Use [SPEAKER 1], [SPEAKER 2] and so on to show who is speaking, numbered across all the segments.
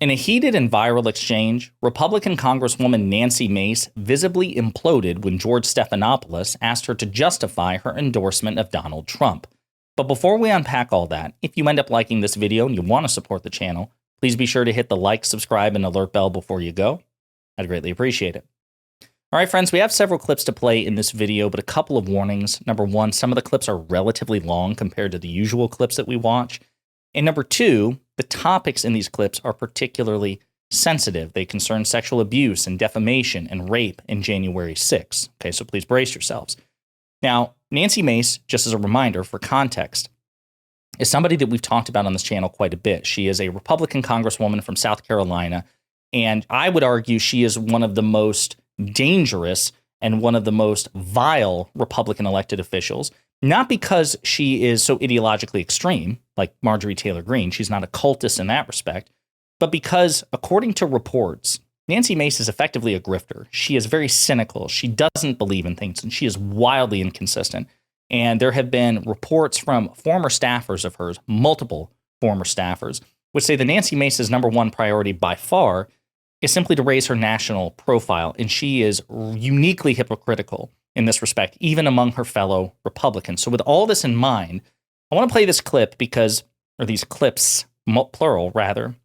[SPEAKER 1] In a heated and viral exchange, Republican Congresswoman Nancy Mace visibly imploded when George Stephanopoulos asked her to justify her endorsement of Donald Trump. But before we unpack all that, if you end up liking this video and you want to support the channel, please be sure to hit the like, subscribe, and alert bell before you go. I'd greatly appreciate it. All right, friends, we have several clips to play in this video, but a couple of warnings. Number one, some of the clips are relatively long compared to the usual clips that we watch. And number two, the topics in these clips are particularly sensitive. They concern sexual abuse and defamation and rape in January 6th. Okay, so please brace yourselves. Now, Nancy Mace, just as a reminder for context, is somebody that we've talked about on this channel quite a bit. She is a Republican Congresswoman from South Carolina, and I would argue she is one of the most dangerous and one of the most vile Republican elected officials, not because she is so ideologically extreme, like Marjorie Taylor Greene. She's not a cultist in that respect, but because, according to reports, Nancy Mace is effectively a grifter. She is very cynical. She doesn't believe in things, and she is wildly inconsistent. And there have been reports from former staffers of hers, multiple former staffers, which say that Nancy Mace's number one priority by far is simply to raise her national profile, and she is uniquely hypocritical in this respect, even among her fellow Republicans. So with all this in mind, I want to play this clip because, or these clips, plural rather,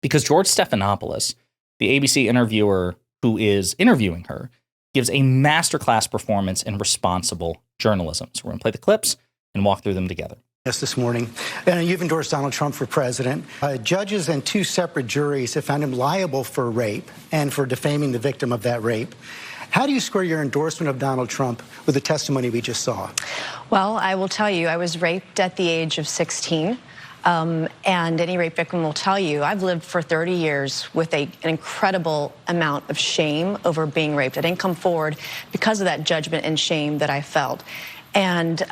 [SPEAKER 1] because George Stephanopoulos, the ABC interviewer who is interviewing her, gives a masterclass performance in responsible journalism. So we're going to play the clips and walk through them together.
[SPEAKER 2] Yes, this morning. And you've endorsed Donald Trump for president. Judges and two separate juries have found him liable for rape and for defaming the victim of that rape. How do you square your endorsement of Donald Trump with the testimony we just saw?
[SPEAKER 3] Well, I will tell you, I was raped at the age of 16. And any rape victim will tell you, I've lived for 30 years with an incredible amount of shame over being raped. I didn't come forward because of that judgment and shame that I felt. And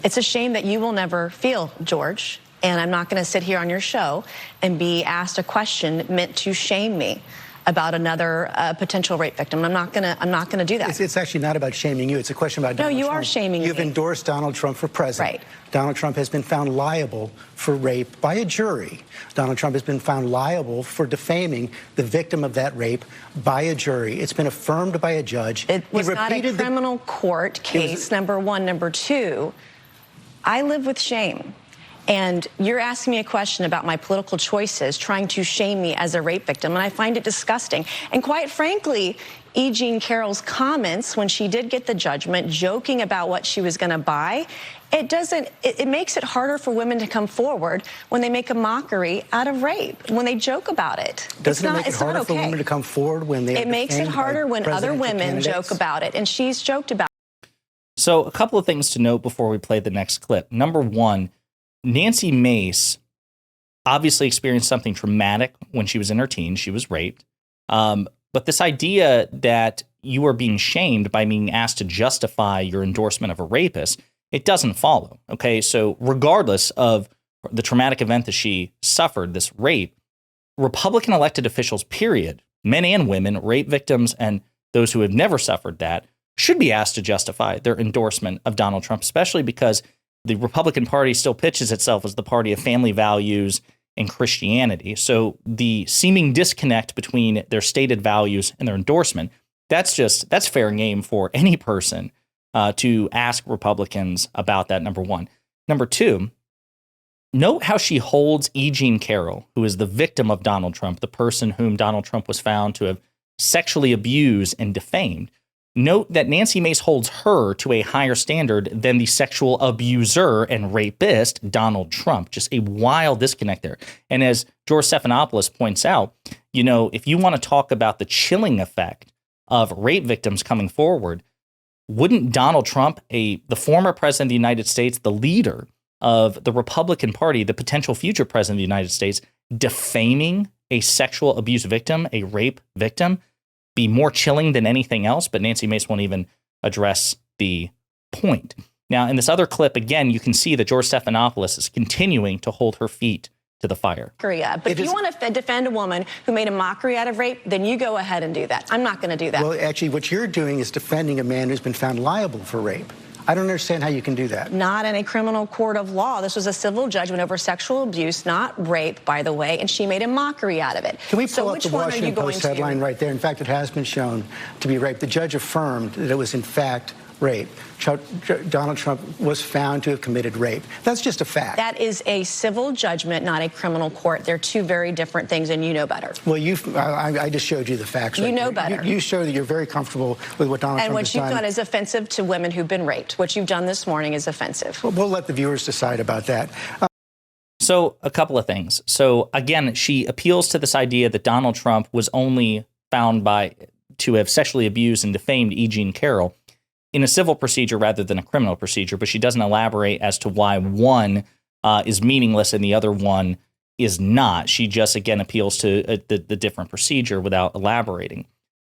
[SPEAKER 3] it's a shame that you will never feel, George. And I'm not going to sit here on your show and be asked a question meant to shame me about another potential rape victim. I'm not gonna do that.
[SPEAKER 2] It's actually not about shaming you. It's a question about Donald Trump.
[SPEAKER 3] No, you are shaming me.
[SPEAKER 2] You've endorsed Donald Trump for president.
[SPEAKER 3] Right.
[SPEAKER 2] Donald Trump has been found liable for rape by a jury. Donald Trump has been found liable for defaming the victim of that rape by a jury. It's been affirmed by a judge.
[SPEAKER 3] It was not a criminal court case, number one. Number two, I live with shame. And you're asking me a question about my political choices, trying to shame me as a rape victim, and I find it disgusting. And quite frankly, E. Jean Carroll's comments when she did get the judgment, joking about what she was going to buy, it makes it harder for women to come forward when they make a mockery out of rape, when they joke about it.
[SPEAKER 2] Doesn't it make it harder for women to come forward when they are defamed by
[SPEAKER 3] It makes it harder when other women joke about it, and she's joked about it.
[SPEAKER 1] So a couple of things to note before we play the next clip. Number one, Nancy Mace obviously experienced something traumatic when she was in her teens. She was raped. But this idea that you are being shamed by being asked to justify your endorsement of a rapist, it doesn't follow. Okay, so regardless of the traumatic event that she suffered, this rape, Republican elected officials, period, men and women, rape victims, and those who have never suffered that, should be asked to justify their endorsement of Donald Trump, especially because the Republican Party still pitches itself as the party of family values and Christianity. So the seeming disconnect between their stated values and their endorsement, that's fair game for any person to ask Republicans about that, number one. Number two, note how she holds E. Jean Carroll, who is the victim of Donald Trump, the person whom Donald Trump was found to have sexually abused and defamed. Note that Nancy Mace holds her to a higher standard than the sexual abuser and rapist, Donald Trump. Just a wild disconnect there. And as George Stephanopoulos points out, you know, if you want to talk about the chilling effect of rape victims coming forward, wouldn't Donald Trump, the former president of the United States, the leader of the Republican Party, the potential future president of the United States, defaming a sexual abuse victim, a rape victim, be more chilling than anything else? But Nancy Mace won't even address the point. Now, in this other clip, again, you can see that George Stephanopoulos is continuing to hold her feet to the fire.
[SPEAKER 3] Yeah, but if you want to defend a woman who made a mockery out of rape, then you go ahead and do that. I'm not going to do that.
[SPEAKER 2] Well, actually, what you're doing is defending a man who's been found liable for rape. I don't understand how you can do that.
[SPEAKER 3] Not in a criminal court of law. This was a civil judgment over sexual abuse, not rape, by the way, and she made a mockery out of it.
[SPEAKER 2] Can we pull up the Washington Post headline right there? In fact, it has been shown to be rape. The judge affirmed that it was, in fact, rape. Donald Trump was found to have committed rape. That's just a fact.
[SPEAKER 3] That is a civil judgment, not a criminal court. They're two very different things, and you know better.
[SPEAKER 2] Well, I just showed you the facts.
[SPEAKER 3] You know better.
[SPEAKER 2] You show that you're very comfortable with what Donald Trump has done.
[SPEAKER 3] And what you've done is offensive to women who've been raped. What you've done this morning is offensive.
[SPEAKER 2] We'll let the viewers decide about that.
[SPEAKER 1] So a couple of things. So again, she appeals to this idea that Donald Trump was only found to have sexually abused and defamed E. Jean Carroll in a civil procedure rather than a criminal procedure, but she doesn't elaborate as to why one is meaningless and the other one is not. She just, again, appeals to the different procedure without elaborating.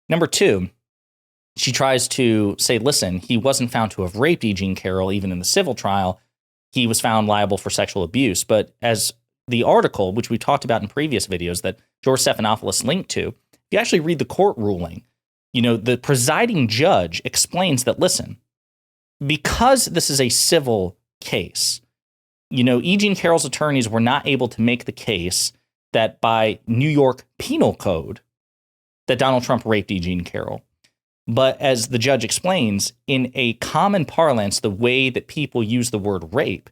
[SPEAKER 1] Number two, she tries to say, listen, he wasn't found to have raped E. Jean Carroll even in the civil trial. He was found liable for sexual abuse. But as the article, which we talked about in previous videos that George Stephanopoulos linked to, if you actually read the court ruling, the presiding judge explains that, listen, because this is a civil case, E. Jean Carroll's attorneys were not able to make the case that by New York penal code that Donald Trump raped E. Jean Carroll. But as the judge explains, in a common parlance, the way that people use the word rape,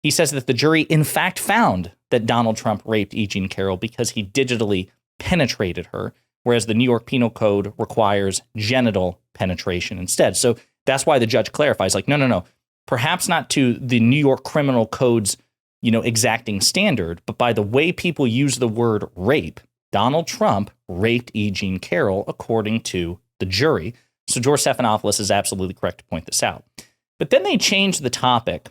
[SPEAKER 1] he says that the jury, in fact, found that Donald Trump raped E. Jean Carroll because he digitally penetrated her, whereas the New York Penal Code requires genital penetration instead. So that's why the judge clarifies, like, no, perhaps not to the New York Criminal Code's, exacting standard, but by the way people use the word rape, Donald Trump raped E. Jean Carroll, according to the jury. So George Stephanopoulos is absolutely correct to point this out. But then they changed the topic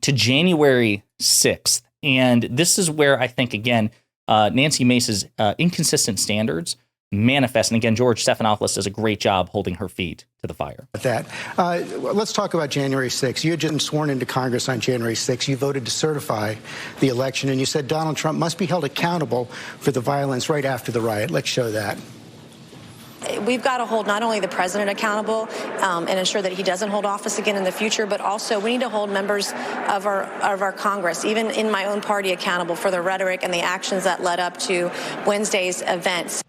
[SPEAKER 1] to January 6th. And this is where I think, again, Nancy Mace's inconsistent standards manifest. And again, George Stephanopoulos does a great job holding her feet to the fire.
[SPEAKER 2] Let's talk about January 6th. You had just been sworn into Congress on January 6th. You voted to certify the election, and you said Donald Trump must be held accountable for the violence right after the riot. Let's show that.
[SPEAKER 3] We've got to hold not only the president accountable and ensure that he doesn't hold office again in the future, but also we need to hold members of our Congress, even in my own party, accountable for the rhetoric and the actions that led up to Wednesday's events.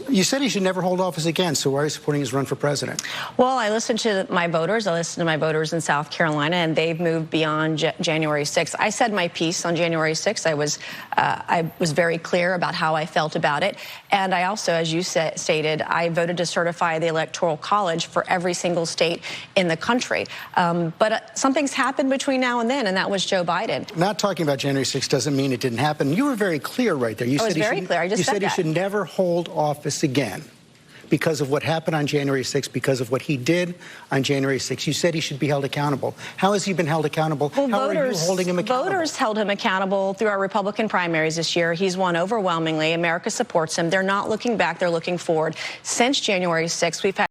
[SPEAKER 2] You said he should never hold office again, so why are you supporting his run for president?
[SPEAKER 3] Well, I listened to my voters. I listened to my voters in South Carolina, and they've moved beyond January 6th. I said my piece on January 6th. I was very clear about how I felt about it. And I also, as you stated, I voted to certify the Electoral College for every single state in the country. But something's happened between now and then, and that was Joe Biden.
[SPEAKER 2] Not talking about January 6th doesn't mean it didn't happen. You were very clear right there.
[SPEAKER 3] I was very clear. I just said that.
[SPEAKER 2] You said he should never hold office again because of what happened on January 6th, because of what he did on January 6th. You said he should be held accountable. How has he been held accountable?
[SPEAKER 3] Well,
[SPEAKER 2] How are you holding him accountable?
[SPEAKER 3] Voters held him accountable through our Republican primaries this year. He's won overwhelmingly. America supports him. They're not looking back. They're looking forward. Since January 6th, we've had...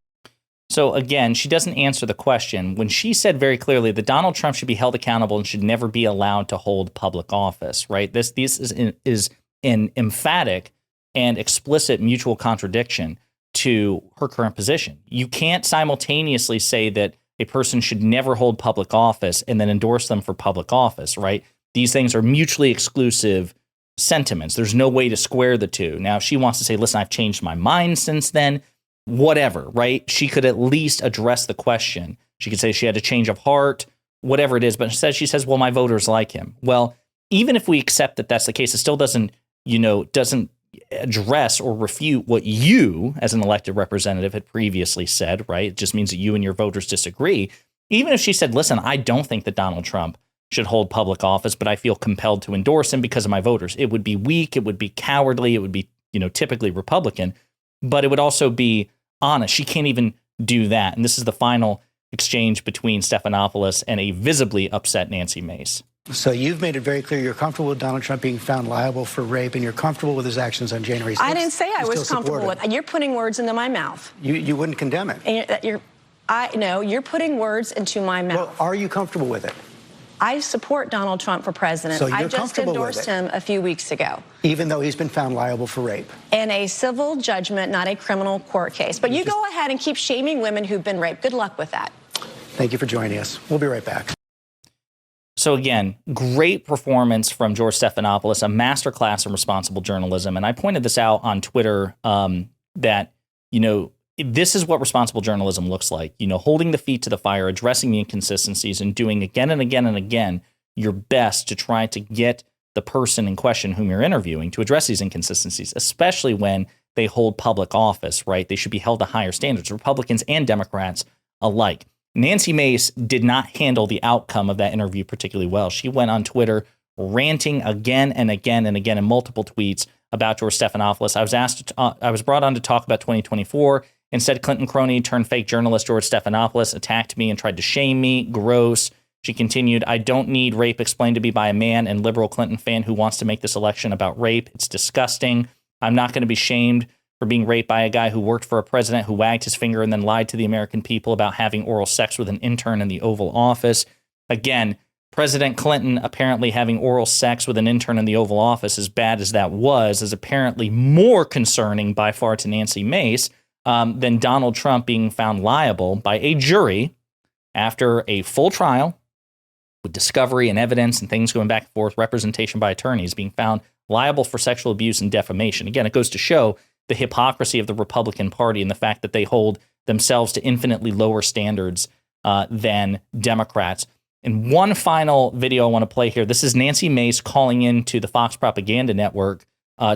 [SPEAKER 1] So again, she doesn't answer the question. When she said very clearly that Donald Trump should be held accountable and should never be allowed to hold public office, right? This is an emphatic and explicit mutual contradiction to her current position. You can't simultaneously say that a person should never hold public office and then endorse them for public office, right? These things are mutually exclusive sentiments. There's no way to square the two. Now, if she wants to say, listen, I've changed my mind since then, whatever, right? She could at least address the question. She could say she had a change of heart, whatever it is, but instead she says, well, my voters like him. Well, even if we accept that that's the case, it still doesn't address or refute what you, as an elected representative, had previously said, right? It just means that you and your voters disagree. Even if she said, listen, I don't think that Donald Trump should hold public office, but I feel compelled to endorse him because of my voters. It would be weak. It would be cowardly. It would be, typically Republican, but it would also be honest. She can't even do that. And this is the final exchange between Stephanopoulos and a visibly upset Nancy Mace.
[SPEAKER 2] So you've made it very clear you're comfortable with Donald Trump being found liable for rape, and you're comfortable with his actions on January 6th.
[SPEAKER 3] I didn't say I was comfortable with it. You're putting words into my mouth.
[SPEAKER 2] You wouldn't condemn it.
[SPEAKER 3] And you're putting words into my mouth.
[SPEAKER 2] Well, are you comfortable with it?
[SPEAKER 3] I support Donald Trump for president.
[SPEAKER 2] So you're
[SPEAKER 3] I just endorsed him a few weeks ago.
[SPEAKER 2] Even though he's been found liable for rape?
[SPEAKER 3] In a civil judgment, not a criminal court case. But you go ahead and keep shaming women who've been raped. Good luck with that.
[SPEAKER 2] Thank you for joining us. We'll be right back.
[SPEAKER 1] So again, great performance from George Stephanopoulos, a masterclass in responsible journalism. And I pointed this out on Twitter that, this is what responsible journalism looks like, holding the feet to the fire, addressing the inconsistencies, and doing again and again and again your best to try to get the person in question whom you're interviewing to address these inconsistencies, especially when they hold public office, right? They should be held to higher standards, Republicans and Democrats alike. Nancy Mace did not handle the outcome of that interview particularly well. She went on Twitter ranting again and again and again in multiple tweets about George Stephanopoulos. I was brought on to talk about 2024. Instead, Clinton crony turned fake journalist George Stephanopoulos attacked me and tried to shame me. Gross. She continued, I don't need rape explained to me by a man and liberal Clinton fan who wants to make this election about rape. It's disgusting. I'm not going to be shamed for being raped by a guy who worked for a president who wagged his finger and then lied to the American people about having oral sex with an intern in the Oval Office. Again, President Clinton apparently having oral sex with an intern in the Oval Office, as bad as that was, is apparently more concerning by far to Nancy Mace than Donald Trump being found liable by a jury after a full trial with discovery and evidence and things going back and forth, representation by attorneys, being found liable for sexual abuse and defamation. Again, it goes to show the hypocrisy of the Republican Party and the fact that they hold themselves to infinitely lower standards than Democrats. And one final video I want to play here. This is Nancy Mace calling into the Fox Propaganda Network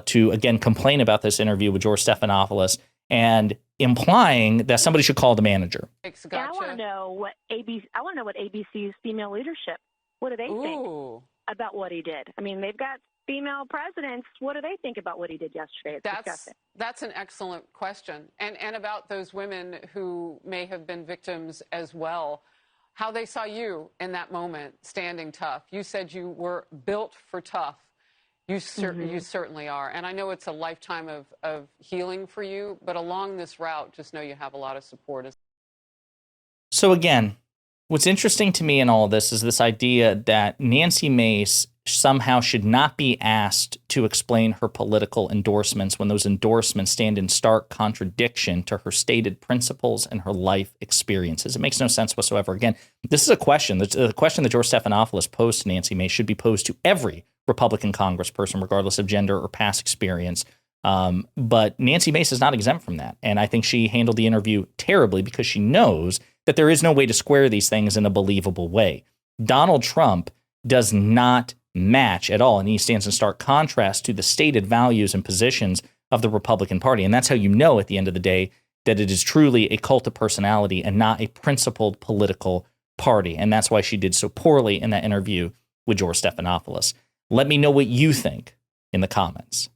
[SPEAKER 1] to, again, complain about this interview with George Stephanopoulos and implying that somebody should call the manager.
[SPEAKER 4] Gotcha. I want to know what ABC's female leadership, what do they think about what he did? I mean, they've got female presidents. What do they think about what he did yesterday?
[SPEAKER 5] That's an excellent question. And about those women who may have been victims as well, how they saw you in that moment, standing tough. You said you were built for tough. You certainly are. And I know it's a lifetime of healing for you, but along this route, just know you have a lot of support.
[SPEAKER 1] So again, what's interesting to me in all of this is this idea that Nancy Mace somehow should not be asked to explain her political endorsements when those endorsements stand in stark contradiction to her stated principles and her life experiences. It makes no sense whatsoever. Again, this is a question. The question that George Stephanopoulos posed to Nancy Mace should be posed to every Republican congressperson, regardless of gender or past experience. But Nancy Mace is not exempt from that. And I think she handled the interview terribly because she knows that there is no way to square these things in a believable way. Donald Trump does not match at all, and he stands in stark contrast to the stated values and positions of the Republican Party. And that's how you know at the end of the day that it is truly a cult of personality and not a principled political party. And that's why she did so poorly in that interview with George Stephanopoulos. Let me know what you think in the comments.